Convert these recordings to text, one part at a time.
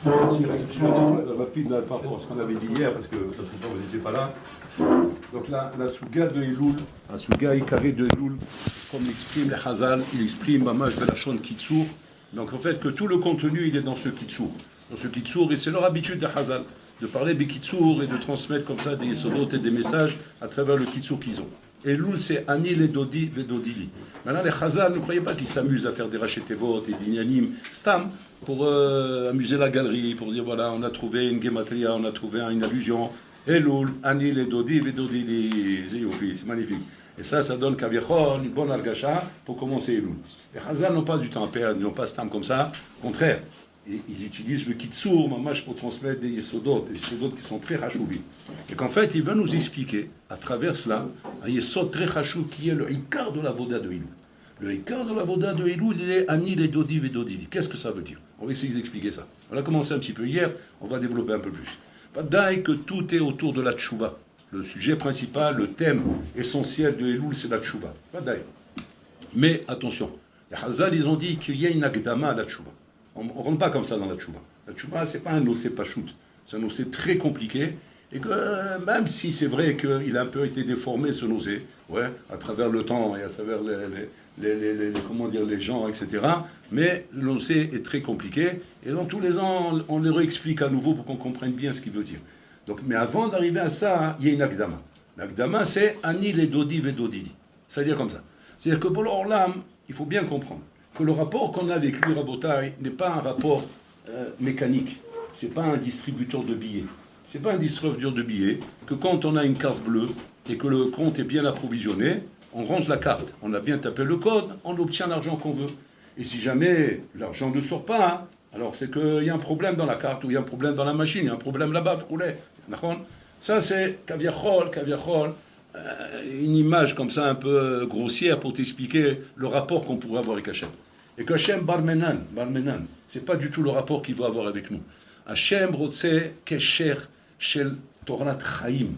Petit récapitulatif rapide par rapport à ce qu'on avait dit hier, parce que vous n'étiez pas là. Donc la Souga de Elul, la Souga Ikaré de Elul, comme l'exprime le Hazal, il exprime Mamash Belachon Kitsour. Donc en fait, que tout le contenu, il est dans ce Kitsour. Dans ce Kitsour, et c'est leur habitude de Hazal, de parler des Kitsour et de transmettre comme ça des Yesodot et des messages à travers le Kitsour qu'ils ont. Elul, c'est Ani les Dodi et Dodili. Maintenant, les Hazal, ne croyez pas qu'ils s'amusent à faire des Rachetevot et des Inyanim, Stam, pour amuser la galerie, pour dire voilà, on a trouvé une Gematria, on a trouvé une allusion. Elul, Ani les Dodi et Dodili. C'est magnifique. Et ça donne Kaviachol, une bonne argacha pour commencer Elul. Les Hazal n'ont pas du temps à perdre, ils n'ont pas Stam comme ça. Au contraire, ils utilisent le Kitsour, Mamash, pour transmettre des Yesodot qui sont très rachouvis. Et qu'en fait, il va nous expliquer, à travers cela, un Yesod très rachou qui est le Ikar de la Voda de Elul. Le Ikar de la Voda de Elul, il est Ani les Dodi et Dodili. Qu'est-ce que ça veut dire? On va essayer d'expliquer ça. On a commencé un petit peu hier, on va développer un peu plus. Vadaï que tout est autour de la Tchouva. Le sujet principal, le thème essentiel de Elul, c'est la Tchouva. Vadaï. Mais attention, les Hazal, ils ont dit qu'il y a une Agdama à la Tchouva. On ne rentre pas comme ça dans la Tchouva. La Tchouva, ce n'est pas un osé pachout. C'est un osé très compliqué. Et que même si c'est vrai qu'il a un peu été déformé, ce nausée, ouais, à travers le temps et à travers comment dire, les gens, etc. Mais le nausée est très compliqué. Et dans tous les ans, on le réexplique à nouveau pour qu'on comprenne bien ce qu'il veut dire. Donc, mais avant d'arriver à ça, il y a une Agdama. L'Agdama, c'est Ani les Dodi Vedodili. C'est-à-dire comme ça. C'est-à-dire que pour l'Orlam, il faut bien comprendre que le rapport qu'on a avec lui, Rabotai, n'est pas un rapport mécanique. Ce n'est pas un distributeur de billets. Ce n'est pas un distributeur de billets que quand on a une carte bleue et que le compte est bien approvisionné, on rentre la carte. On a bien tapé le code, on obtient l'argent qu'on veut. Et si jamais l'argent ne sort pas, alors c'est qu'il y a un problème dans la carte ou il y a un problème dans la machine, il y a un problème là-bas, ça c'est Kaviachol, une image comme ça un peu grossière pour t'expliquer le rapport qu'on pourrait avoir avec Hachem. Et qu'Hachem Barmenan, c'est pas du tout le rapport qu'il va avoir avec nous. Hachem rotse kesher shel Torah Chaim,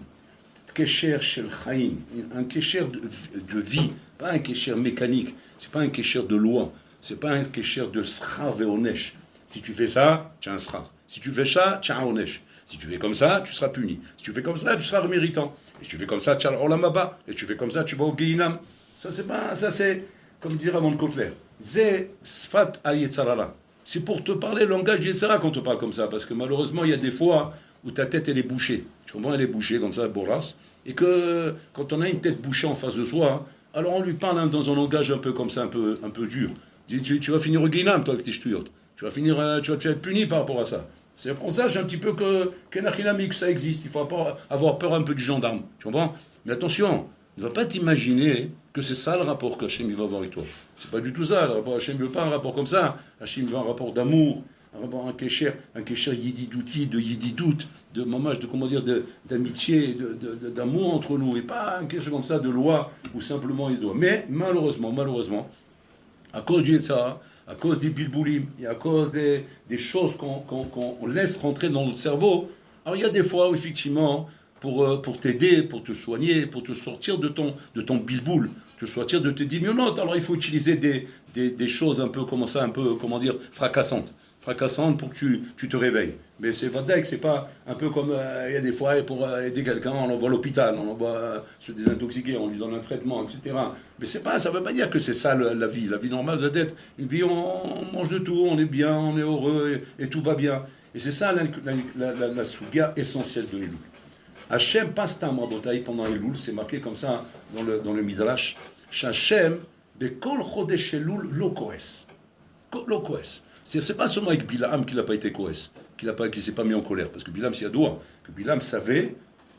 kesher shel Chaim, un kesher de vie, pas un kesher mécanique, c'est pas un kesher de loi, c'est pas un kesher de schar veonesh. Si tu fais ça, tu as un schar. Si tu fais ça, tu as un onesh. Si tu fais comme ça, tu seras puni. Si tu fais comme ça, tu seras méritant. Et si tu fais comme ça, tu as l'Olam Haba. Et si tu fais comme ça, tu vas au Gehinam. Ça, c'est, comme dire avant le Kotler, Zé Sfat Ayetzarara. C'est pour te parler le langage d'Yetzara quand on te parle comme ça. Parce que malheureusement, il y a des fois où ta tête, elle est bouchée. Tu comprends, elle est bouchée comme ça, boras. Et que quand on a une tête bouchée en face de soi, alors on lui parle dans un langage un peu comme ça, un peu dur. Tu vas finir au Gehinam, toi, avec tes ch'tuyot. Tu vas te faire puni par rapport à ça. C'est pour ça, j'ai un petit peu que ça existe. Il faut avoir peur un peu du gendarme. Tu comprends? Mais attention, ne va pas t'imaginer que c'est ça le rapport qu'Hachem va avoir avec toi. C'est pas du tout ça. Hachem ne veut pas un rapport comme ça. Hachem veut un rapport d'amour, un kécher yididouti, de yididout, de mamage, de comment dire, d'amitié, d'amour entre nous. Et pas un kécher comme ça de loi où simplement il doit. Mais malheureusement, à cause du Yetzara, à cause des bilboulim, et à cause des choses qu'on laisse rentrer dans notre cerveau, alors il y a des fois où effectivement, pour t'aider, pour te soigner, pour te sortir de ton bilboul, te sortir de tes dimionotes, alors il faut utiliser des choses un peu comment dire, fracassantes pour que tu te réveilles. Mais c'est vrai que c'est pas un peu comme il y a des fois pour aider quelqu'un, on l'envoie à l'hôpital, on l'envoie se désintoxiquer, on lui donne un traitement, etc. Mais ça veut pas dire que c'est ça la vie. La vie normale doit être une vie où on mange de tout, on est bien, on est heureux et tout va bien. Et c'est ça la souga essentielle de Elul. Hachem passe ta mabotaï pendant Elul, c'est marqué comme ça dans le Midrash. Hachem bekol chodesh Elul lo koes. Lo koes. C'est pas seulement avec Bilam qu'il n'a pas été coès, qu'il ne s'est pas mis en colère, parce que Bilam s'y a doigt, que Bilam savait,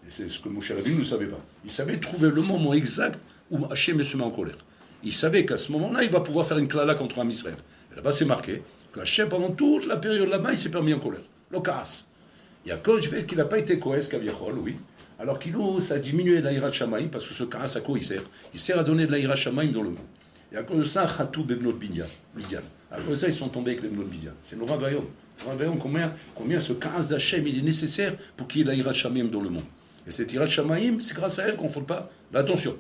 et c'est ce que Moshe Rabbeinu ne savait pas, il savait trouver le moment exact où Hachem se met en colère. Il savait qu'à ce moment-là, il va pouvoir faire une klala contre Am Israël. Et là-bas, c'est marqué que Hachem, pendant toute la période là-bas, il s'est pas mis en colère. Le kaas. Il y a cause du fait qu'il n'a pas été coès, Kaviachol, oui, alors qu'il ça a diminué l'Aïrat Shamaïm, parce que ce kaas, à quoi il sert? Il sert à donner de l'Aïrat Shamaïm dans le monde. Et à cause de ça, Khatou Bebnot Bidian. À cause de ça, ils sont tombés avec les Bebnot Bidian. C'est Nora Vayon. Nora Vayon, combien ce 15 d'Hachem il est nécessaire pour qu'il y ait l'Irat Shamaim dans le monde. Et cette Irat Shamaim, c'est grâce à elle qu'on ne faut pas. Mais attention,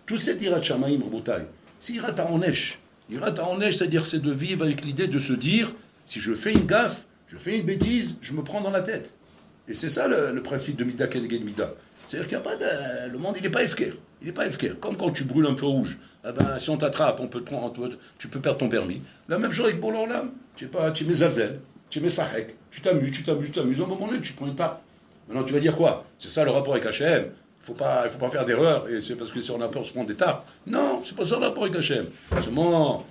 tout cette Irat Shamaim, Rabotai, c'est Irat Haonesh. Irat Haonesh, c'est-à-dire c'est de vivre avec l'idée de se dire, si je fais une gaffe, Je fais une bêtise, je me prends dans la tête. Et c'est ça le principe de Mida Keneged Mida. C'est-à-dire qu'il n'y a pas de... Le monde, il n'est pas efker. Il n'est pas efker. Comme quand tu brûles un feu rouge. Eh ben, si on t'attrape, on peut te prendre, tu peux perdre ton permis. La même chose avec Boulor Lam. Tu mets Zalzel, tu mets Sahek, tu t'amuses. À un moment donné, tu prends une part. Maintenant, tu vas dire quoi? C'est ça le rapport avec Hachem. Il faut pas faire d'erreur. Et c'est parce que si on a peur, on se prend des tartes. Non, c'est pas ça le rapport avec Hachem. Seulement,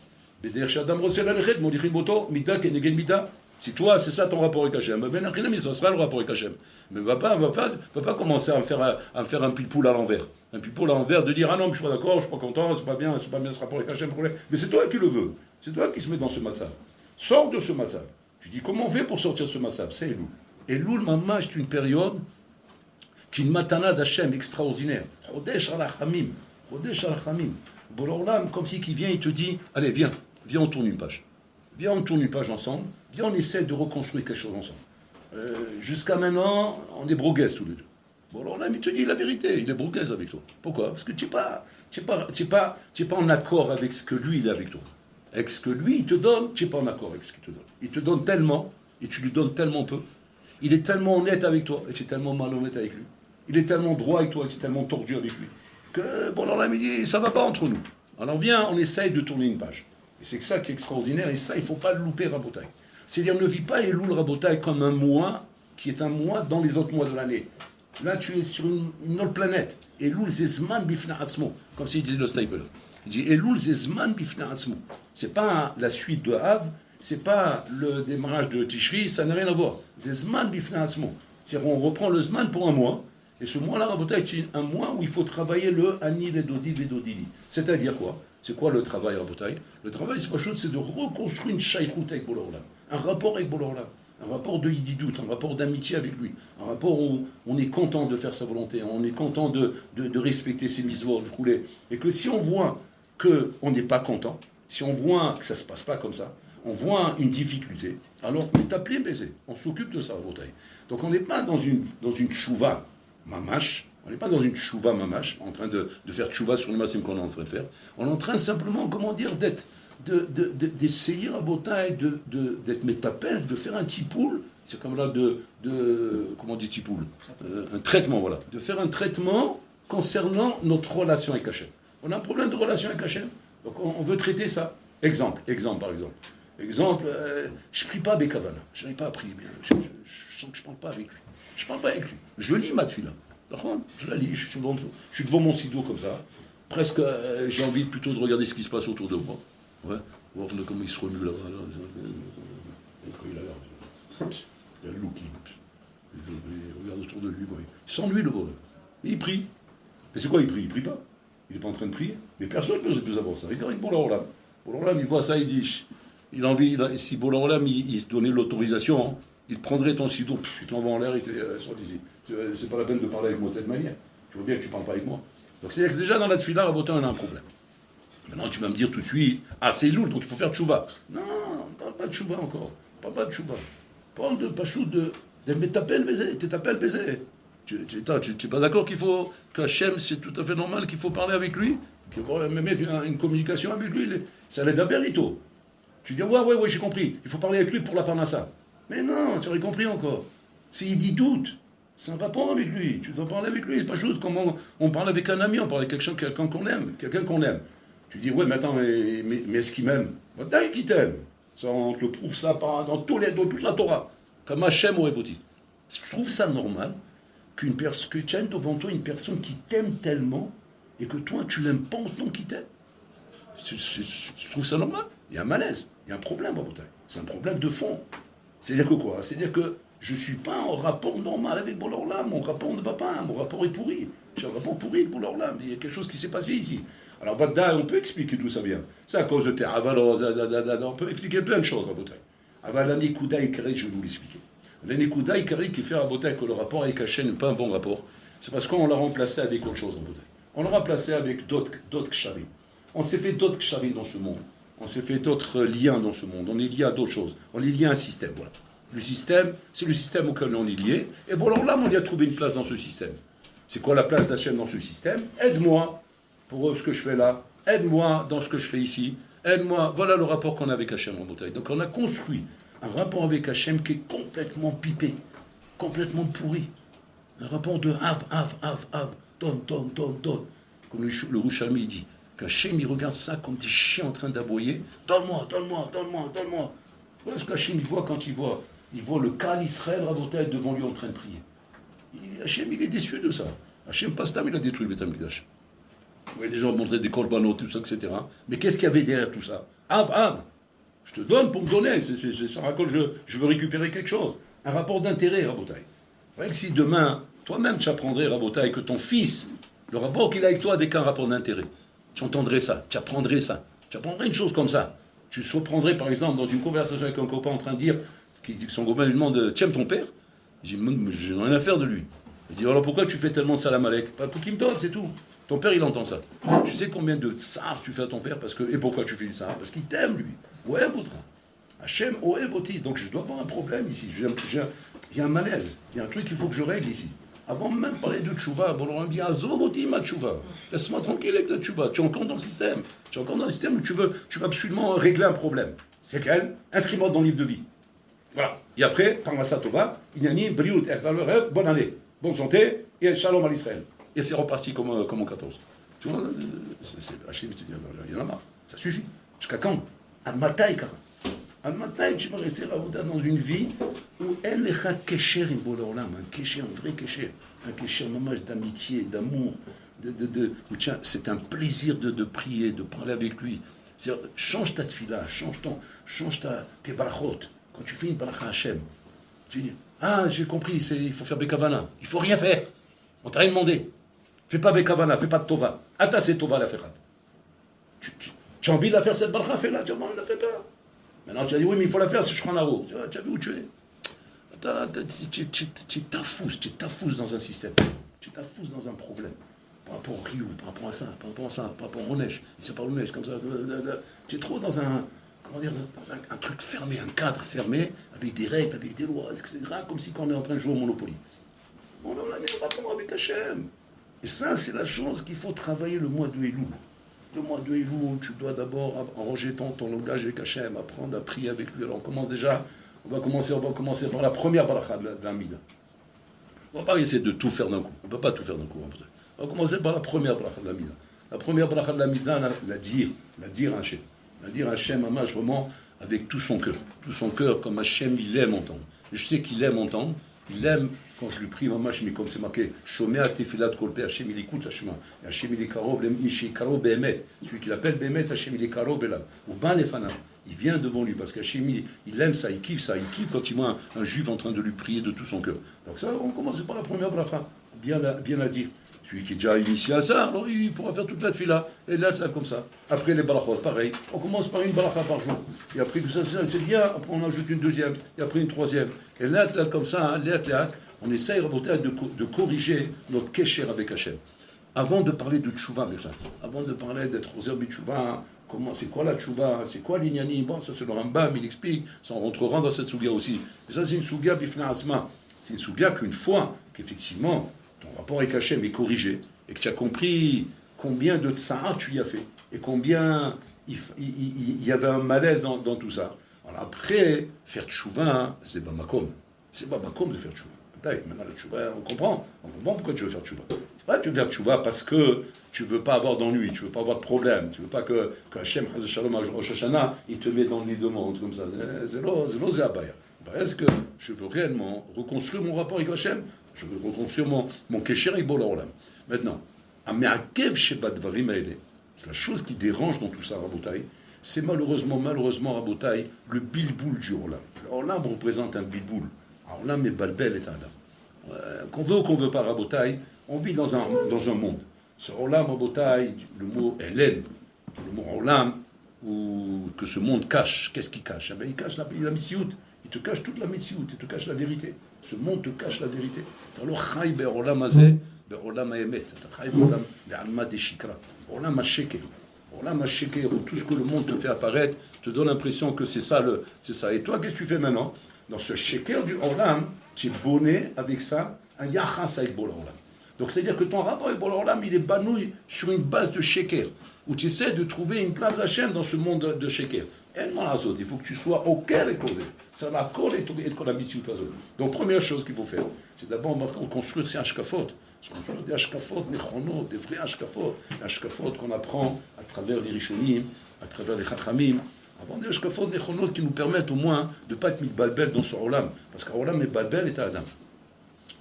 si toi, c'est ça ton rapport avec Hachem, ben ça sera le rapport avec Hachem. Mais va pas commencer à me faire un pile-poule à l'envers. Un pile-poule à l'envers de dire ah non, mais je suis pas d'accord, je suis pas content, c'est pas bien ce rapport avec Hachem. Mais c'est toi qui le veux. C'est toi qui se mets dans ce massal. Sors de ce massal. Tu dis comment on fait pour sortir de ce massal? C'est Elul. Elul, maman, c'est une période qui est une matana d'Hachem extraordinaire. Chodesh Arachamim. Bororlam, comme si qui vient, il te dit allez, viens, on tourne une page. Viens, on tourne une page ensemble. Viens, on essaie de reconstruire quelque chose ensemble. Jusqu'à maintenant, on est brogues tous les deux. Bon, alors là, il te dit la vérité, il est brogues avec toi. Pourquoi? Parce que tu n'es pas en accord avec ce que lui, il est avec toi. Avec ce que lui, il te donne, tu n'es pas en accord avec ce qu'il te donne. Il te donne tellement, et tu lui donnes tellement peu. Il est tellement honnête avec toi, et tu es tellement malhonnête avec lui. Il est tellement droit avec toi, et tu es tellement tordu avec lui. Que, bon, alors là, il dit, ça ne va pas entre nous. Alors viens, on essaye de tourner une page. Et c'est ça qui est extraordinaire, et ça, il ne faut pas le louper, Rabotai. C'est-à-dire, ne vis pas Elul Rabotai comme un mois, qui est un mois dans les autres mois de l'année. Là, tu es sur une autre planète. Elul Zezman Bifna Atzmo, comme s'il disait le Stapler. Il dit Elul Zezman Bifna Atzmo. C'est pas la suite de Av, c'est pas le démarrage de Tishri, ça n'a rien à voir. Zezman Bifna Atzmo. C'est-à-dire, on reprend le Zman pour un mois, et ce mois-là, Rabotai, c'est un mois où il faut travailler le Ani Ledodi Ledodili. C'est-à-dire quoi? C'est quoi le travail, Rabotai? Le travail, c'est pas chose, c'est de reconstruire une shaykhout avec Boulor Olam, un rapport avec Boulor Olam, un rapport de yididout, un rapport d'amitié avec lui, un rapport où on est content de faire sa volonté, on est content de respecter ses mitzvot, et que si on voit qu'on n'est pas content, si on voit que ça ne se passe pas comme ça, on voit une difficulté, alors on est appelé baiser, on s'occupe de ça, Rabotai. Donc on n'est pas dans une chouva mamash. On n'est pas dans une chouva mamash, en train de faire chouva sur le massim qu'on est en train de faire. On est en train simplement, comment dire, d'essayer à Botaï, d'être métapel, de faire un tipoul, c'est comme là comment on dit tipoul, un traitement, voilà. De faire un traitement concernant notre relation avec Hachem. On a un problème de relation avec Hachem, donc on veut traiter ça. Exemple par exemple. Exemple, je ne prie pas Bekavana, je n'ai pas appris, je sens que je ne parle pas avec lui. Je ne parle pas avec lui. Je lis ma tefila. Je la lis, je suis devant mon sido comme ça. Presque, j'ai envie plutôt de regarder ce qui se passe autour de moi. Ouais, voir comment il se remue là-bas. Il a l'air. Il a le look. Il regarde autour de lui. Ouais. Il s'ennuie le bonhomme. Et il prie. Mais c'est quoi il prie? Il prie pas. Il n'est pas en train de prier. Mais personne ne peut avoir ça. Regarde avec Boulor Olam. Boulor Olam, il voit ça, il dit. Si Boulor Olam, il se donnait l'autorisation, hein, il prendrait ton sido, il te l'envoie en l'air, il te dit, c'est pas la peine de parler avec moi de cette manière. Tu vois bien que tu ne parles pas avec moi. Donc c'est-à-dire que déjà dans la tefila, Rabotai, on a un problème. Maintenant tu vas me dire tout de suite, ah c'est lourd, donc il faut faire tchouva. Non, on parle pas de tchouva encore. On parle pas de tchouva. On parle de pachou de métapel baiser. T'étapel baiser. Tu n'es pas d'accord qu'il faut, qu'Hachem, c'est tout à fait normal qu'il faut parler avec lui, qu'il faut même mettre une communication avec lui. Ça l'aide à Berito. Tu dis, ouais, j'ai compris. Il faut parler avec lui pour la parnassa. Mais non, tu aurais compris encore. Il dit doute. C'est un rapport avec lui. Tu dois parler avec lui. C'est pas juste comme on parle avec un ami, on parle avec quelqu'un qu'on aime. Tu dis, ouais, mais attends, mais est-ce qu'il m'aime? D'ailleurs, qu'il t'aime. Ça, on te le prouve ça dans toute la Torah. Comme Hachem aurait voté. Je trouve ça normal que tu aimes devant toi une personne qui t'aime tellement et que toi, tu l'aimes pas autant qu'il t'aime. Je trouve ça normal. Il y a un malaise. Il y a un problème, Rabotai. C'est un problème de fond. C'est-à-dire que quoi? C'est-à-dire que je ne suis pas en rapport normal avec Boulor Olam. Mon rapport ne va pas. Mon rapport est pourri. J'ai un rapport pourri avec Boulor Olam. Il y a quelque chose qui s'est passé ici. Alors, Vada, on peut expliquer d'où ça vient. C'est à cause de tes avalos. On peut expliquer plein de choses, Rabotai. Avant l'Anekuda Ikari, je vais vous l'expliquer. L'Anekuda Ikari qui fait Rabotai que le rapport avec Hachem n'est pas un bon rapport, c'est parce qu'on l'a remplacé avec autre chose, Rabotai. On l'a remplacé avec d'autres ksharim. On s'est fait d'autres ksharim dans ce monde. On s'est fait d'autres liens dans ce monde. On est lié à d'autres choses. On est lié à un système, voilà. Le système, c'est le système auquel on est lié. Et bon, alors là, on y a trouvé une place dans ce système. C'est quoi la place d'Hachem dans ce système? Aide-moi pour ce que je fais là. Aide-moi dans ce que je fais ici. Aide-moi. Voilà le rapport qu'on a avec Hachem en bouteille. Donc on a construit un rapport avec Hachem qui est complètement pipé, complètement pourri. Un rapport de Av, donne. Comme le Rouchami dit, qu'Hachem il regarde ça comme des chiens en train d'aboyer. Donne-moi. Voilà ce qu'Hachem il voit quand il voit le Kal Israël Rabotai devant lui en train de prier. Hachem il est déçu de ça. Hachem Pastam il a détruit le Beth Amikdash. Vous voyez des gens montrer des korbanot, tout ça, etc. Mais qu'est-ce qu'il y avait derrière tout ça? Av. Je te donne pour me donner. Ça raconte, je veux récupérer quelque chose. Un rapport d'intérêt, Rabotai. Vous voyez que si demain, toi-même, tu apprendrais, Rabotai, que ton fils, le rapport qu'il a avec toi n'est qu'un rapport d'intérêt. Tu entendrais ça, tu apprendrais ça. Tu apprendrais une chose comme ça. Tu se prendrais, par exemple, dans une conversation avec un copain en train de dire, son copain lui demande, tu aimes ton père? Il dit, j'ai rien à faire de lui. Il dit, alors pourquoi tu fais tellement de salam alek? Pour qu'il me donne, c'est tout. Ton père, il entend ça. Tu sais combien de tsar tu fais à ton père et pourquoi tu fais du tsar? Parce qu'il t'aime, lui. Ouais, votre. Hachem, Oevoti. Donc je dois avoir un problème ici. Il y a un malaise. Il y a un truc qu'il faut que je règle ici. Avant même de parler de tchouva, bon, on me dit, Azovoti ma tchouva. Laisse-moi tranquille avec la tchouva. Tu es encore dans le système. Tu es encore dans le système où tu veux absolument régler un problème. C'est quel? Inscris-moi dans le livre de vie. Voilà. Et après, Parnassa Tova, Inyani, Briout, Rêve, bonne année, bonne santé, et Shalom à l'Israël. Et c'est reparti comme en 14. Tu vois, Hachem te dit, il y en a marre, ça suffit. Jusqu'à quand? Al-Mataï, Al-Mataï, tu vas rester dans une vie où elle est un kécher, un vrai kécher, un kécher d'amitié, d'amour, c'est un plaisir de prier, de parler avec lui. Change ta tefila, change tes barachot. Quand tu fais une baracha Hachem, tu dis, j'ai compris, il faut faire Bekavana, il faut rien faire. On t'a rien demandé. Fais pas Bekavana, fais pas de Tova. Ata c'est Tova la Ferhat. Tu as envie de la faire cette baracha, fais-la, tu as envie de la faire pas. Maintenant tu as dit, oui, mais il faut la faire, c'est Shulchan Aruch. Tu as vu où tu es? Tu t'affouses dans un système. Tu t'affouses dans un problème. Par rapport au Riyou, par rapport à ça, par rapport au Neige. C'est pas le Neige, comme ça. Tu es trop dans un. Comment dire, dans un truc fermé, un cadre fermé, avec des règles, avec des lois, etc. Comme si quand on est en train de jouer au Monopoly. On a un rapport avec Hachem. Et ça, c'est la chose qu'il faut travailler le mois de Elul. Le mois de Elul, tu dois d'abord arranger ton langage avec Hachem, apprendre à prier avec lui. Alors on va commencer par la première bracha de la Mida. On va pas essayer de tout faire d'un coup. On ne peut pas tout faire d'un coup. On va commencer par la première bracha de la Mida. La première bracha de la Mida, la dire à Hachem. La dire à Hachem, Hamash, vraiment, avec tout son cœur. Tout son cœur, comme Hachem, il aime entendre. Et je sais qu'il aime entendre. Il aime, quand je lui prie, Mamash, mais comme c'est marqué, Shomea tefilat kolpe, Hachem, il écoute Hachem. Hachem, il est karov, Mishi karov behemet. Celui qui l'appelle behemet, Hachem, il est karov belav. Ou ban lefana. Il vient devant lui, parce qu'Hachem, il aime ça, il kiffe ça. Il kiffe quand il voit un juif en train de lui prier de tout son cœur. Donc ça, on commence par la première bracha. Bien la dire. Celui qui est déjà initié à ça, alors il pourra faire toute la tefila. Et là, comme ça. Après les barachot, pareil. On commence par une baracha par jour. Et après tout ça, c'est bien. Après, on ajoute une deuxième. Et après une troisième. Et là, comme ça, on essaye de corriger notre kécher avec Hachem. Avant de parler de tchouva, avant de parler d'être aux herbes de tchouva, c'est quoi la tchouva, c'est quoi l'ignani, bon, ça c'est le Rambam, il explique, ça on rentrera dans cette souga aussi. Et ça c'est une souga bifna asma. C'est une souga qu'une fois qu'effectivement ton rapport avec Hachem est corrigé et que tu as compris combien de tsahar tu y as fait et combien il y avait un malaise dans tout ça. Alors après, faire tchouva, c'est pas makom. C'est pas makom de faire tchouva. Maintenant, le tchouva, on comprend pourquoi tu veux faire tchouva. C'est pas que tu veux faire tchouva parce que tu veux pas avoir d'ennui, tu veux pas avoir de problème, tu veux pas que Hachem, Shalom, Rosh Hashanah, il te met dans le lit de mort, comme ça. C'est l'ozéabaya. Est-ce que je veux réellement reconstruire mon rapport avec Hachem? Je veux reconstruire mon kécher avec Bol Olam. Maintenant, c'est la chose qui dérange dans tout ça, Rabotai, c'est malheureusement, Rabotai, le bilboul du Olam. L'Olam représente un bilboul. Olam est balbel et adam. Qu'on veut ou qu'on veut pas, Rabotai, on vit dans un monde. Ce Olam, Rabotai, le mot Hélène, le mot Olam, ou que ce monde cache. Qu'est-ce qu'il cache? Il cache la Missiout. Il te cache toute la Missiout, il te cache la vérité. Ce monde te cache la vérité. Alors, Chai be'olam hazeh, be'olam ha'emet. Chai be'olam be'alma deshikra. Olam ha'sheker. Olam ha'sheker, où tout ce que le monde te fait apparaître te donne l'impression que c'est ça. Et toi, qu'est-ce que tu fais maintenant? Dans ce sheker du Olam, tu es bonné avec ça, un yachas avec Bol Olam. Donc, c'est-à-dire que ton rapport avec Bol Olam, il est banouille sur une base de sheker, où tu essaies de trouver une place Hachem dans ce monde de sheker. Il faut que tu sois au cœur et causé. Ça va coller et qu'on a mis sur ta zone. Donc, première chose qu'il faut faire, c'est d'abord construire ces hashkafot. Construire des hashkafot, des chronos, des vrais hashkafot. Les hashkafot qu'on apprend à travers les rishonim, à travers les chachamim. Avant des hashkafot, des chronos qui nous permettent au moins de ne pas être mitbalbel dans ce olam. Parce qu'olam est balbel et Adam.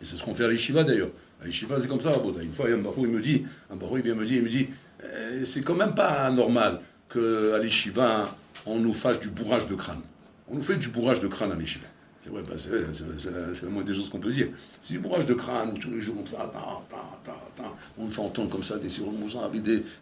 Et c'est ce qu'on fait à l'Yeshiva d'ailleurs. À l'Yeshiva, c'est comme ça, une fois, il y a un barou, il me dit, c'est quand même pas normal qu'à l'Yeshiva, on nous fasse du bourrage de crâne. On nous fait du bourrage de crâne à l'Yeshiva. C'est vrai, c'est la moindre des choses qu'on peut dire. C'est du bourrage de crâne, où tous les jours comme ça, on nous fait entendre comme ça des sirop-moussin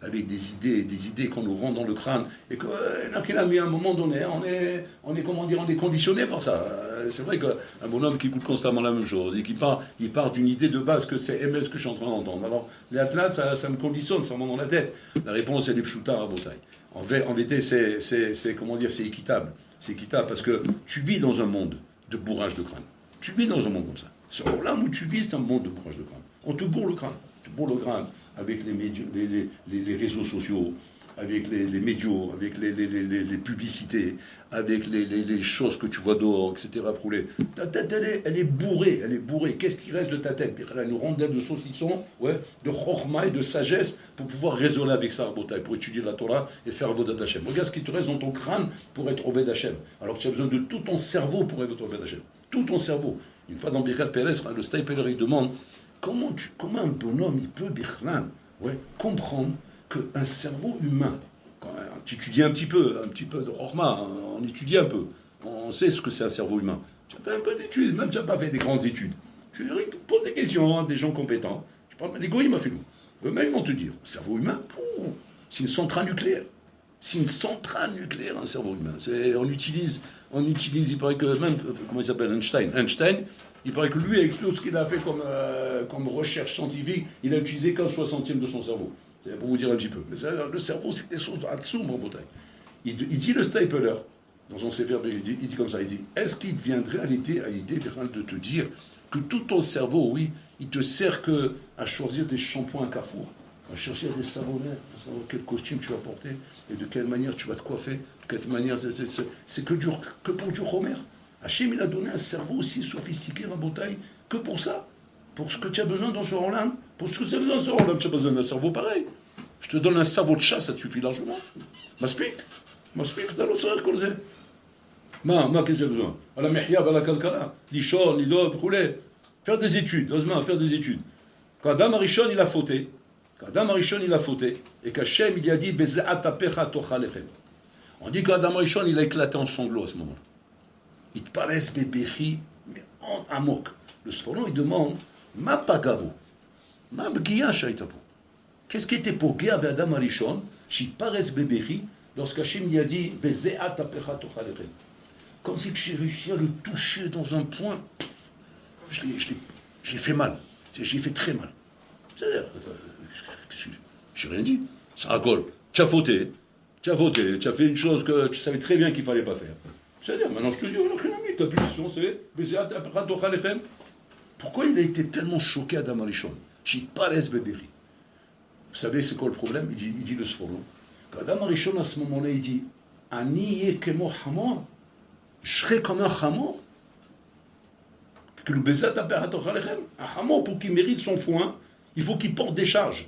avec des idées qu'on nous rend dans le crâne. Et qu'il y en a qui l'a mis à un moment donné, on est conditionné par ça. C'est vrai qu'un bonhomme qui écoute constamment la même chose et qui il part d'une idée de base que c'est aimer ce que je suis en train d'entendre. Alors, les athlètes, ça me conditionne, ça me monte dans la tête. La réponse, elle est pchouta à Botaï. En vérité, c'est équitable. C'est équitable parce que tu vis dans un monde de bourrage de crâne. Tu vis dans un monde comme ça. Là où tu vis, c'est un monde de bourrage de crâne. On te bourre le crâne. Tu bourres le crâne avec les réseaux sociaux, avec les médias, avec les publicités, avec les choses que tu vois dehors, etc. Ta tête, elle est bourrée. Qu'est-ce qui reste de ta tête? Elle nous rondelle de saucisson, de chokhma et de sagesse pour pouvoir raisonner avec ça, pour étudier la Torah et faire Avodat Hashem. Regarde ce qui te reste dans ton crâne pour être Oved Hashem. Alors que tu as besoin de tout ton cerveau pour être Oved Hashem. Tout ton cerveau. Une fois dans Birkat Pérez, le Staipeler, il demande comment un bonhomme, il peut, comprendre qu'un cerveau humain, quand tu étudies un petit peu de Rochma, on étudie un peu, on sait ce que c'est un cerveau humain. Tu as fait un peu d'études, même tu n'as pas fait des grandes études. Tu poses des questions à des gens compétents. Je parle des goïms à Philou. Eux-mêmes vont te dire, un cerveau humain, c'est une centrale nucléaire. C'est une centrale nucléaire, un cerveau humain. On utilise, il paraît que même, comment il s'appelle, Einstein, il paraît que lui, avec tout ce qu'il a fait comme recherche scientifique, il a utilisé qu'un 60e de son cerveau. C'est pour vous dire un petit peu. Mais ça, le cerveau, c'est quelque chose de sombre en Bretagne. Il dit le Stapler, dans son CFR, il dit comme ça, il dit, est-ce qu'il viendrait à l'idée de te dire que tout ton cerveau, oui, il te sert que à choisir des shampoings à Carrefour, à choisir des savonnettes, à savoir quel costume tu vas porter, et de quelle manière tu vas te coiffer, de quelle manière c'est que pour du Homer. Hachem, il a donné un cerveau aussi sophistiqué en Bretagne que pour ça. Pour ce que tu as besoin dans ce rôle-là. Pour ce que tu as besoin dans ce rôle-là, tu as besoin d'un cerveau pareil. Je te donne un cerveau de chat, ça te suffit largement. M'explique, t'as le cerveau comme ça. Qu'est-ce que tu as besoin? À la mehia, à la kalkala, l'ishon, l'idol, faire des études, faire des études. Quand Adam Arishon, il a fauté, et qu'Hachem, il a dit, on dit qu'Adam Arishon, il a éclaté en sanglots à ce moment-là. Il te paraissent bébéchi, mais en amok. Le Sforon, il demande, ma pagavo, ma bgia shaitapo. Qu'est-ce qui était pour Géa Adam Arishon, chez Pares Bébéri, lorsqu'Hachem lui a dit, Bezeat apecha tochalechem. Comme si j'ai réussi à le toucher dans un point, j'ai fait mal. J'ai fait très mal. C'est-à-dire, j'ai rien dit. Ça racole. Tu as fauté, tu as fait une chose que tu savais très bien qu'il ne fallait pas faire. C'est-à-dire, maintenant je te dis, ta punition, c'est Bezeat apecha tochalechem. Pourquoi il a été tellement choqué Adam Arishon? Chez Pares Bébéri. Vous savez, c'est quoi le problème? Il dit le Sforon. Quand Adam Arishon, à ce moment-là, il dit Ani yekemo hamor, je serai comme un hamor. Que le bezat aperatorchallechem, un hamor, pour qu'il mérite son foin, il faut qu'il porte des charges.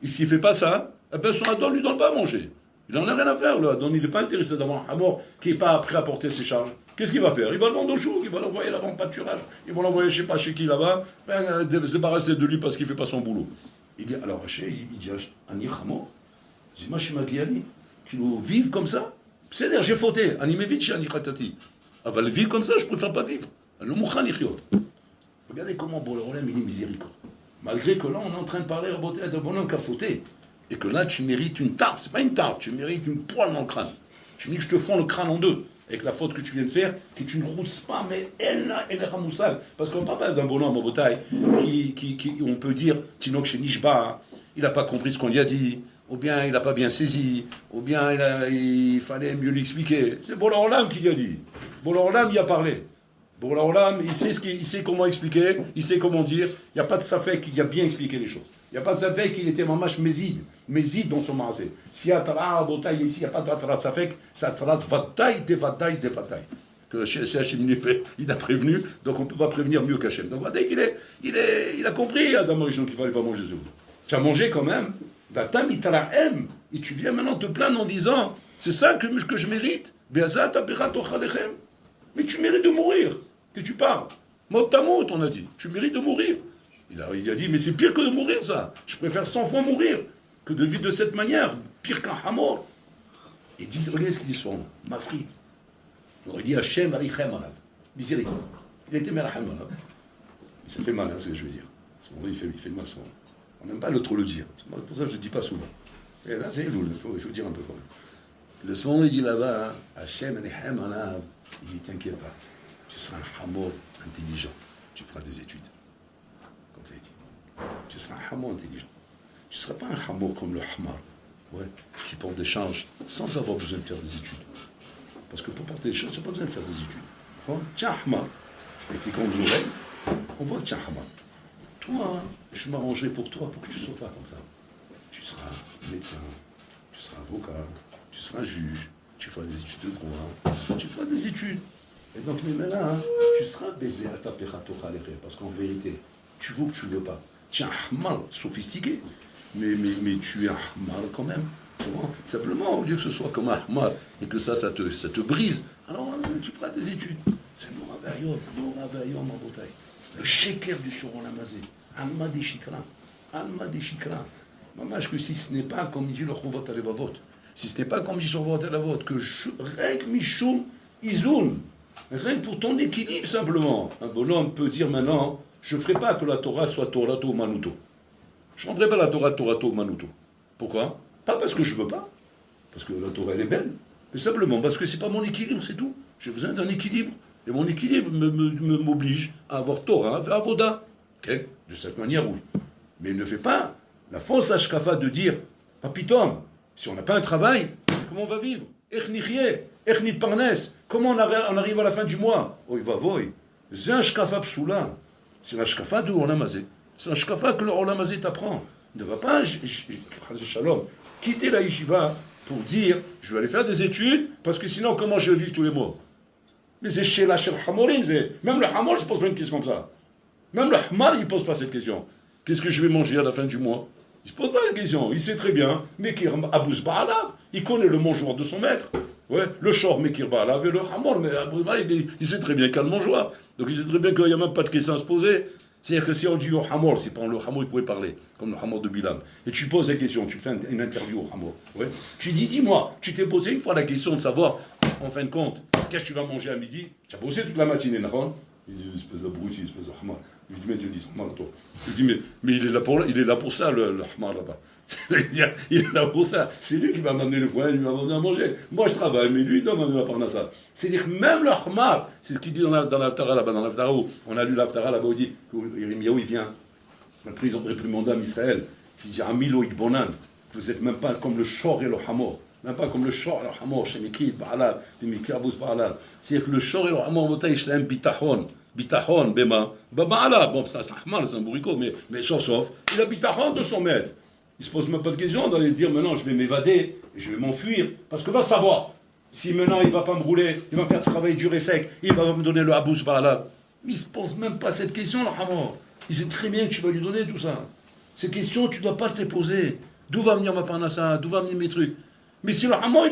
Et s'il ne fait pas ça, eh ben son Adon ne lui donne pas à manger. Il n'en a rien à faire, le Adon. Il n'est pas intéressé d'avoir un hamor qui n'est pas prêt à porter ses charges. Qu'est-ce qu'il va faire? Il va le vendre au jour, il va l'envoyer là-bas en pâturage, il va l'envoyer je ne sais pas chez qui là-bas, se débarrasser de lui parce qu'il ne fait pas son boulot. Il dit, alors Hachem, il dit, Ani Chamo, Zima Shimagiani, qui nous vivent comme ça. C'est-à-dire, j'ai fauté, Ani Mevitch, Ani Khatati. Elle va le vivre comme ça, je préfère pas vivre. Le Mouchan Ichiot. Regardez comment Boléolem, il est miséricorde. Malgré que là, on est en train de parler d'un bonhomme qui a fauté. Et que là, tu mérites une tarte. C'est pas une tarte, tu mérites une poêle dans le crâne. Tu me dis que je te fonds le crâne en deux. Avec la faute que tu viens de faire, que tu ne rousses pas, mais elle est ramoussale. Parce qu'on ne parle pas d'un bonhomme en bataille qui on peut dire, Tinok chez Nishba, il n'a pas compris ce qu'on lui a dit, ou bien il n'a pas bien saisi, ou bien il fallait mieux l'expliquer. C'est Boléolem qui lui a dit. Boléolem y a parlé. Boléolem, il sait comment expliquer, il sait comment dire. Il n'y a pas de safek qu'il a bien expliqué les choses. Il n'y a pas de safek qu'il était mamash méside. méside dans son maasé. S'il y a Tara, Botaï, ici, il n'y a pas de Tara Safek, ça Tara Vataï, Devataï, Devataï. Que Hachem il a prévenu, donc on ne peut pas prévenir mieux qu'Hachem. Donc Vataï, il a compris, Adam Rishon, qu'il ne fallait pas manger ce bout. Tu as mangé quand même, Vatam Itara M, et tu viens maintenant te plaindre en disant, c'est ça que je mérite. Mais tu mérites de mourir, que tu parles. Mot tamot, on a dit, tu mérites de mourir. Il a dit, mais c'est pire que de mourir, ça. Je préfère 100 fois mourir que de vivre de cette manière, pire qu'un hamor. Et regardez ce qu'il dit souvent, ma frie. On aurait dit Hachem arichem alav. Miséricorde. Il était merachem alav. Ça fait mal, hein, ce que je veux dire. À ce moment-là, il fait mal souvent. On n'aime pas le trop le dire. Pour ça, je ne le dis pas souvent. Et là, c'est lourd, il faut dire un peu quand même. Le souvent, il dit là-bas, Hachem arichem alav. Il dit, t'inquiète pas, tu seras un hamor intelligent. Tu feras des études. Comme ça, il dit. Tu seras un hamor intelligent. Tu ne seras pas un hamor comme le hamar, ouais, qui porte des charges sans avoir besoin de faire des études. Parce que pour porter des charges, tu n'as pas besoin de faire des études. Bon, tiens, hamar, avec tes grandes oreilles, on voit que tiens, hamar. Toi, je m'arrangerai pour toi pour que tu ne sois pas comme ça. Tu seras médecin, tu seras avocat, tu seras juge, tu feras des études de droit, tu feras des études. Et donc, mais là, hein, tu seras baisé à ta pératora, parce qu'en vérité, tu veux ou tu ne veux pas. Tu es un hamar sophistiqué. Mais tu es un hamar quand même. Simplement, au lieu que ce soit comme un hamar et que ça te brise, alors tu feras des études. C'est Noravayom, en bataille. Le sheker du Suron Lamazé. Alma des Shikra. Alma des Shikra. Maman, que si ce n'est pas comme dit le Chouvat Alevavot, si ce n'est pas comme dit le Chouvat Alevavot, que rien que Mishum Izoun, rien que pour ton équilibre simplement, un bonhomme peut dire maintenant, je ne ferai pas que la Torah soit Torato Manuto. Je ne rendrai pas la Torah Torato Manuto. Pourquoi? Pas parce que je ne veux pas, parce que la Torah elle est belle, mais simplement parce que ce n'est pas mon équilibre, c'est tout. J'ai besoin d'un équilibre. Et mon équilibre m'oblige à avoir Torah et Avoda. Okay? De cette manière, oui. Mais il ne fait pas la fausse ashkafa de dire, ah pitom, si on n'a pas un travail, comment on va vivre? Comment on arrive à la fin du mois? Oh, il va voy. C'est un shkafa psoula. C'est la shkafa de Olamazé. C'est un shkafa que le Olamazé t'apprend. Ne va pas, shalom, quitter la yeshiva pour dire, je vais aller faire des études, parce que sinon, comment je vais vivre tous les mois? Mais c'est chez la chère Hamorim, même le Hamor ne se pose pas une question comme ça. Même le Hamar, il ne pose pas cette question. Qu'est-ce que je vais manger à la fin du mois? Il ne se pose pas la question. Il sait très bien, Mekir Abous Ba'alav, il connaît le mangeoir de son maître. Ouais, le Shor Mekir Ba'alav et le Hamor, mais il sait très bien qu'il y a le mangeoir. Donc il sait très bien qu'il n'y a même pas de question à se poser. C'est-à-dire que si on dit au Hamor, si le Hamor il pouvait parler, comme le Hamor de Bilam, et tu poses la question, tu fais une interview au Hamor, ouais, tu dis, dis-moi, tu t'es posé une fois la question de savoir, en fin de compte, qu'est-ce que tu vas manger à midi? Tu as bossé toute la matinée, d'accord? Il dit, espèce d'abruti, espèce de Hamar. Je lui dis, mais tu dis, Hamar, toi. Je lui dis, mais il est là pour ça, le Hamar, là-bas. C'est-à-dire, il est là pour ça. C'est lui qui va m'amener le foin, il va m'amener à manger. Moi, je travaille, mais lui, il doit m'amener la parnassa. C'est-à-dire, même le Hamar, c'est ce qu'il dit dans l'Aftara, là-bas, dans l'Aftara, où on a lu l'Aftara, là-bas, où il dit, Yirmiyahu, il vient, le réprimandam Israël, il dit, Amilo Bonan, vous n'êtes même pas comme le Shor et le Hamor. Même pas comme le Shor et le Hamor, chez Mekid, Ba'alav, Mekid Abous Ba'alav. C'est-à-dire que le Shor et le Hamor, Motaï, Shlaim, Bitachon, Bema, Ba'alav, bon, c'est un Hamar, c'est un bourricot, mais sauf, il a Bitachon de son maître. Il ne se pose même pas de question d'aller se dire, maintenant, je vais m'évader, et je vais m'enfuir, parce que va savoir, si maintenant, il ne va pas me rouler, il va me faire travailler dur et sec, il va me donner le Abous Ba'alav. Mais il ne se pose même pas cette question, le Hamor. Il sait très bien que tu vas lui donner tout ça. Ces questions, tu ne dois pas te les poser. D'où va venir ma parnassa? D'où va venir mes trucs? Mais si le Hamor,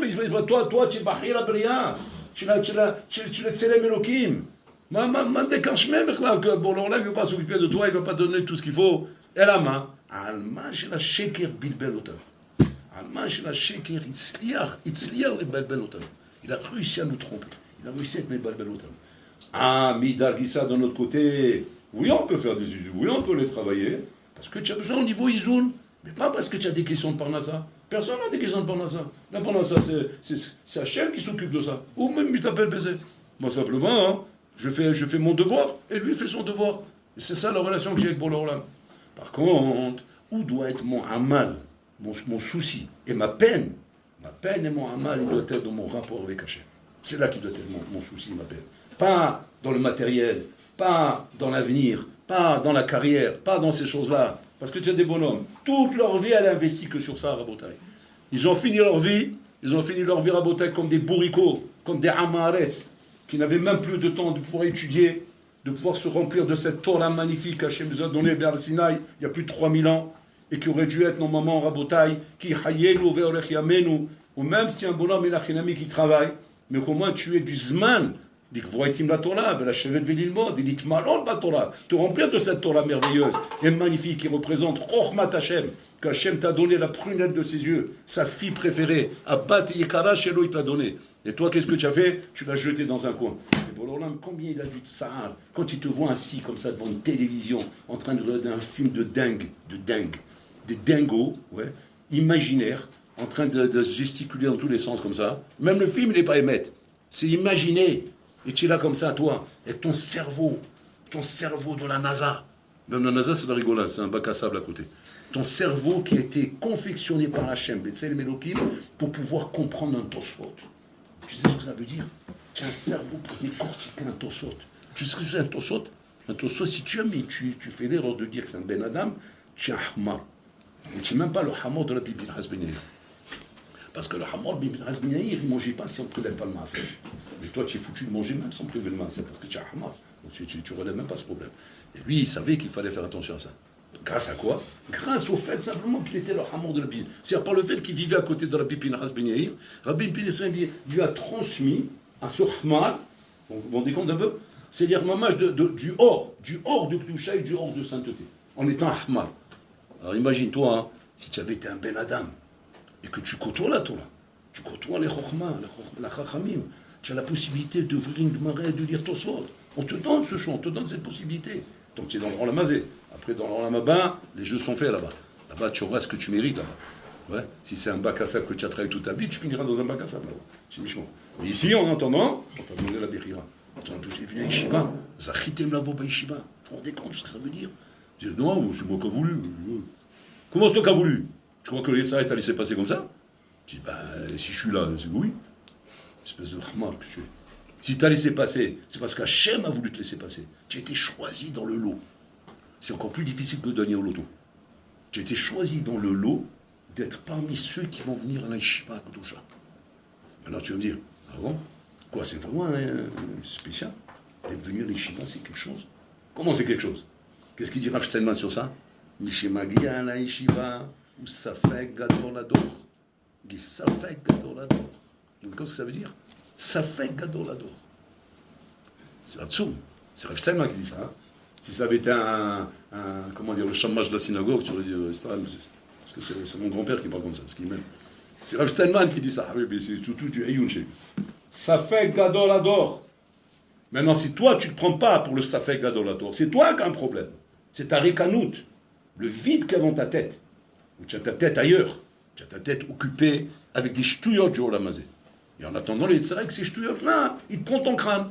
toi, tu es Bahir Abria, tu es Tselem Elohim. Ma déclenchement, que bon, là, il ne veut pas s'occuper de toi, il ne va pas donner tout ce qu'il faut. Et la main, Alma, j'ai la sheker bilbel otam. Alma, j'ai la sheker, itzliar le bilbel otam. Il a réussi à nous tromper. Il a réussi à être bilbel otam. Ah, Midar Gissa, de notre côté, oui, on peut faire des études, oui, on peut les travailler, parce que tu as besoin au niveau Izoun, mais pas parce que tu as des questions de Parnassa. Personne n'a des questions de Parnassa. La Parnassa, c'est Hachem qui s'occupe de ça. Ou même il t'appelle Bézet. Moi, simplement, hein, je fais mon devoir, et lui fait son devoir. Et c'est ça la relation que j'ai avec Boloram. Par contre, où doit être mon amal, mon souci, et ma peine et mon amal, il doit être dans mon rapport avec Hachem. C'est là qu'il doit être mon souci, ma peine. Pas dans le matériel, pas dans l'avenir, pas dans la carrière, pas dans ces choses-là. Parce que tu as des bonhommes. Toute leur vie, elle a investi que sur ça, Rabotai. Ils ont fini leur vie, Rabotai, comme des bourricots, comme des amares, qui n'avaient même plus de temps de pouvoir étudier, de pouvoir se remplir de cette Torah magnifique qu'Hachem nous a donnée vers le Sinaï, il y a plus de 3000 ans, et qui aurait dû être nos mamans, Rabotai, qui hayenu ve'orech yamenu, ou même si un bonhomme et un qui travaille, mais qu'au moins tu es du Zman, la Torah, te remplir de cette Torah merveilleuse et magnifique qui représente Chochmat Hashem, qu'Hachem t'a donné la prunelle de ses yeux, sa fille préférée, Abbat Yekara Shelo, il t'a donné. Et toi, qu'est-ce que tu as fait? Tu l'as jeté dans un coin. Et pour l'Olam, combien il a dû de Sahar quand il te voit ainsi, comme ça, devant une télévision, en train de regarder un film de dingue, des dingos, ouais, imaginaires, en train de gesticuler dans tous les sens comme ça. Même le film, il n'est pas émettre. C'est imaginer. Et tu es là comme ça, toi, avec ton cerveau de la NASA. Même la NASA, c'est de la rigolade, c'est un bac à sable à côté. Ton cerveau qui a été confectionné par Hachem, B'Tselem Elokim, pour pouvoir comprendre un Tosfot. Tu sais ce que ça veut dire? Tu as un cerveau pour décortiquer un Tosfot. Tu sais ce que c'est un Tosfot? Un Tosfot, si tu aimes, tu fais l'erreur de dire que c'est un Ben Adam, tu es un Hamar. Mais tu n'es même pas le Hamar de la Bible Hasbenaïr. Parce que le Hamar Bible Hasbenaïr, il ne mangeait pas si on ne te lève pas le masser. Mais toi, tu es foutu de manger même sans te lever le masser, parce que tu es un Hamar. Donc tu ne relèves même pas ce problème. Et lui, il savait qu'il fallait faire attention à ça. Grâce à quoi? Grâce au fait simplement qu'il était le Hamar de la Bible. C'est-à-dire par le fait qu'il vivait à côté de Rabbi Pinchas Ben Yair, Rabbi Pinchas lui a transmis à ce Hamar, vous vous rendez compte un peu? C'est-à-dire mamage du hors de Kdusha et du hors de sainteté, en étant un Hamar. Alors imagine-toi, hein, si tu avais été un Ben Adam, et que tu côtoies la Torah, tu côtoies les Chokhmah, la Chachamim, tu as la possibilité d'ouvrir une Gemara et de lire Tosfot. On te donne ce choix, on te donne cette possibilité. Donc tu es dans le Olam Hazé. Après, dans le Olam Haba, les jeux sont faits là-bas. Là-bas, tu auras ce que tu mérites là-bas. Ouais. Si c'est un bac à sable que tu as travaillé toute ta vie, tu finiras dans un bac à sable là-bas. C'est méchant. Mais ici, en entendant, on t'a donné la Bechira. On t'a dit, viens à Yeshiva. Zachitem lavo ba Yeshiva. Vous vous rendez compte de ce que ça veut dire? Je dis, non, c'est moi qui ai voulu. Comment c'est toi qui as voulu? Tu crois que les Sarah t'a laissé passer comme ça? Je dis, ben, si je suis là, c'est oui. Espèce de Rahman que tu es. Si tu as laissé passer, c'est parce qu'Hachem a voulu te laisser passer. Tu as été choisi dans le lot. C'est encore plus difficile que de gagner au loto. Tu as été choisi dans le lot d'être parmi ceux qui vont venir à la Yeshiva à Kedusha. Alors tu vas me dire, ah bon? Quoi, c'est vraiment spécial? D'être venu à la Yeshiva, c'est quelque chose? Comment c'est quelque chose? Qu'est-ce qu'il dit Rav Steinman sur ça? Mishemagia à la Yeshiva, ou Safek Gadol Ador. Il dit Safek Gadol Ador. Vous savez ce que ça veut dire? Safek Gadol Ador. C'est Hatsoum. C'est Rav Steinman qui dit ça. Hein. Si ça avait été comment dire, le chamage de la synagogue, tu aurais dit parce que c'est mon grand-père qui parle comme ça, parce qu'il m'aime. C'est Rav Steinman qui dit ça, mais c'est surtout du Ayoun chez lui. Safek Gadol Ador. Maintenant, si toi, tu ne te prends pas pour le Safek Gadol Ador, c'est toi qui as un problème. C'est ta Rekanout, le vide qu'il y a dans ta tête. Ou tu as ta tête ailleurs. Tu as ta tête occupée avec des ch'touillots du Olam Hazé. Et en attendant, c'est vrai que ces ch'touillots-là, ils te prennent ton crâne.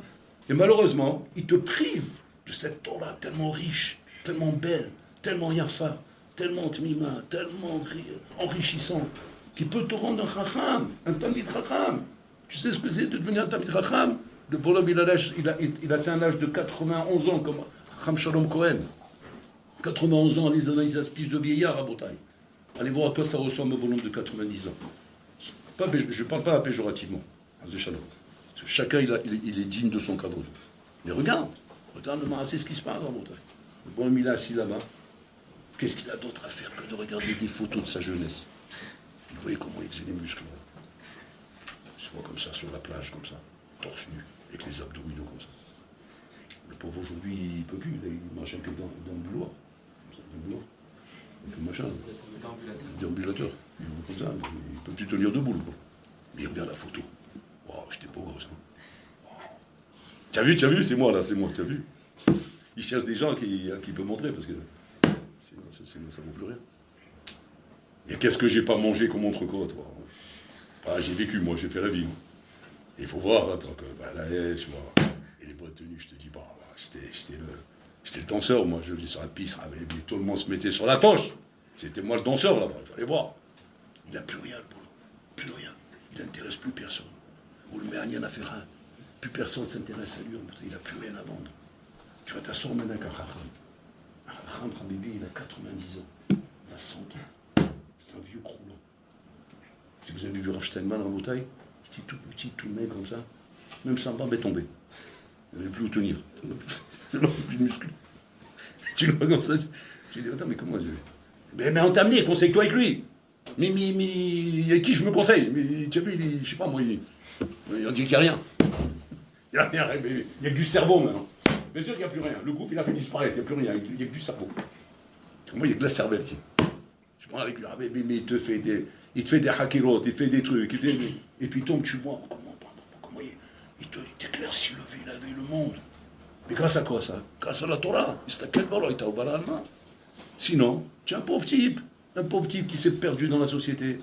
Et malheureusement, ils te privent de cette Torah tellement riche, tellement belle, tellement yafa, tellement tmima, tellement enrichissant, qui peut te rendre un chacham, un tamid chacham. Tu sais ce que c'est de devenir un tamid chacham? Le bonhomme, il atteint l'âge de 91 ans, comme Chacham Shalom Cohen. 91 ans, les aspices de vieillard à Botaï. Allez voir à quoi ça ressemble au bonhomme de 90 ans. Je ne parle pas péjorativement. Chacun, il est digne de son kavod. Mais regarde le Maasé, ce qui se passe dans Botaï. Le bonhomme, il est assis là-bas. Qu'est-ce qu'il a d'autre à faire que de regarder des photos de sa jeunesse? Vous voyez comment il faisait les muscles. Il se voit comme ça, sur la plage, comme ça, torse nu, avec les abdominaux comme ça. Le pauvre aujourd'hui, il ne peut plus, il marche avec dans le boulot. Avec le machin. Déambulateur. Comme ça, il ne peut plus tenir debout. Mais regarde la photo. Wow, j'étais beau gosse. Hein. Wow. Tu as vu, c'est moi là, tu as vu. Il cherche des gens qui peuvent montrer parce que sinon, ça ne vaut plus rien. Et qu'est-ce que j'ai pas mangé comme entrecôte, toi? J'ai vécu, moi, j'ai fait la vie. Il faut voir, attends, la hache, et les boîtes de nuit, je te dis, j'étais le danseur, moi, je venais sur la piste, tout le monde se mettait sur la toche. C'était moi le danseur, là-bas, il fallait voir. Il n'a plus rien, le boulot. Plus rien. Il n'intéresse plus personne. Ou le Méanian a fait rad. Plus personne ne s'intéresse à lui, il n'a plus rien à vendre. Tu vas t'asseoir maintenant avec un Chacham. Un Chacham, Habibi, il a 90 ans. a 100 ans. C'est un vieux croulant. Si vous avez vu Rav Steinman en bouteille, il était tout petit, tout maigre comme ça. Même sa barbe est tombée. Il n'avait plus où tenir. C'est là, plus de muscles. Tu le vois comme ça, tu dis, attends, mais comment mais on t'a amené, conseille-toi avec lui. Mais avec qui je me conseille? Mais tu as vu, je sais pas, moi, on dit qu'il n'y a rien. Il n'y a rien, il n'y a que du cerveau maintenant. Bien sûr qu'il n'y a plus rien. Le gouffre, il a fait disparaître, il n'y a plus rien, il n'y a que du cerveau. Moi, il n'y a que la cervelle ici. Je prends avec lui, mais il te fait des hakirotes, il te fait des trucs, et puis il tombe, tu vois, comment il t'éclaircit la vie, le monde. Mais grâce à quoi ça? Grâce à la Torah. Sinon, tu es un pauvre type qui s'est perdu dans la société,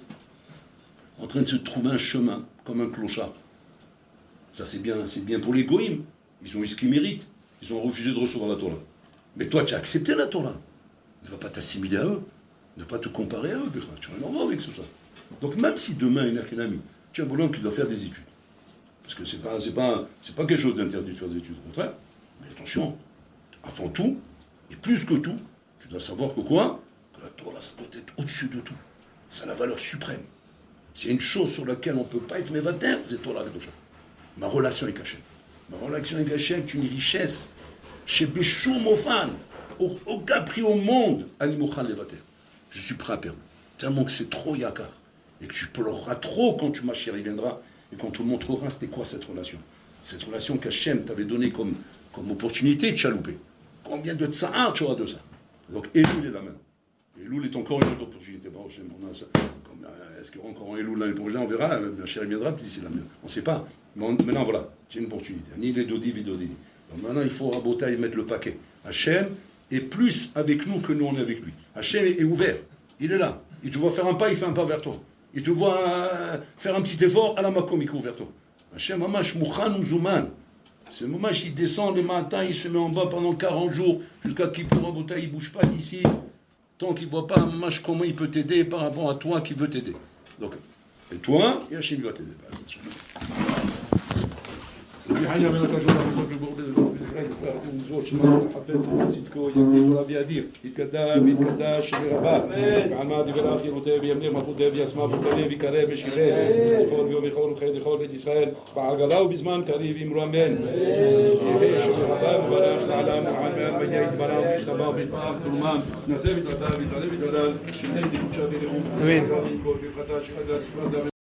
en train de se trouver un chemin, comme un clochard. Ça c'est bien pour les goïms. Ils ont eu ce qu'ils méritent. Ils ont refusé de recevoir la Torah. Mais toi, tu as accepté la Torah. Ne va pas t'assimiler à eux. Ne va pas te comparer à eux. Tu n'as rien à voir avec tout ça. Donc même si demain, un ami, tu as un bonhomme qui doit faire des études. Parce que c'est pas quelque chose d'interdit de faire des études. Au contraire. Mais attention, avant tout, et plus que tout, tu dois savoir que quoi? Que la Torah, ça doit être au-dessus de tout. C'est la valeur suprême. S'il y a une chose sur laquelle on ne peut pas être mévater, c'est Torah Kedoshah. Ma relation avec Hachem. Ma relation avec Hachem est une richesse. Chez Béchou Mofan, aucun prix au monde, Ali Mochan Levater. Je suis prêt à perdre. Tellement que c'est trop yakar. Et que tu pleureras trop quand ma chérie viendra et qu'on te montrera c'était quoi cette relation. Cette relation qu'Hachem t'avait donnée comme opportunité de chalouper. Combien de tsahar tu auras de ça? Donc Elul est là maintenant. Elul est encore une autre opportunité. Bon, est-ce qu'il y aura encore un Elul l'année prochaine? On verra. Ma chérie viendra, puis c'est la même. On ne sait pas. Mais maintenant, voilà, c'est une opportunité. Ni les Dodi, Vidodi. Donc maintenant, il faut à Botaï mettre le paquet. Hachem est plus avec nous que nous on est avec lui. Hachem est ouvert. Il est là. Il te voit faire un pas, il fait un pas vers toi. Il te voit faire un petit effort, à la makom, il court vers toi. Hachem, Mamash, Mouchan, Mzouman. C'est le moment où il descend le matin, il se met en bas pendant 40 jours, jusqu'à qu'il pour un bouteille, il ne bouge pas d'ici, tant qu'il ne voit pas comment il peut t'aider par rapport à toi qui veut t'aider. Donc, et toi, et Hachem va t'aider. Amen.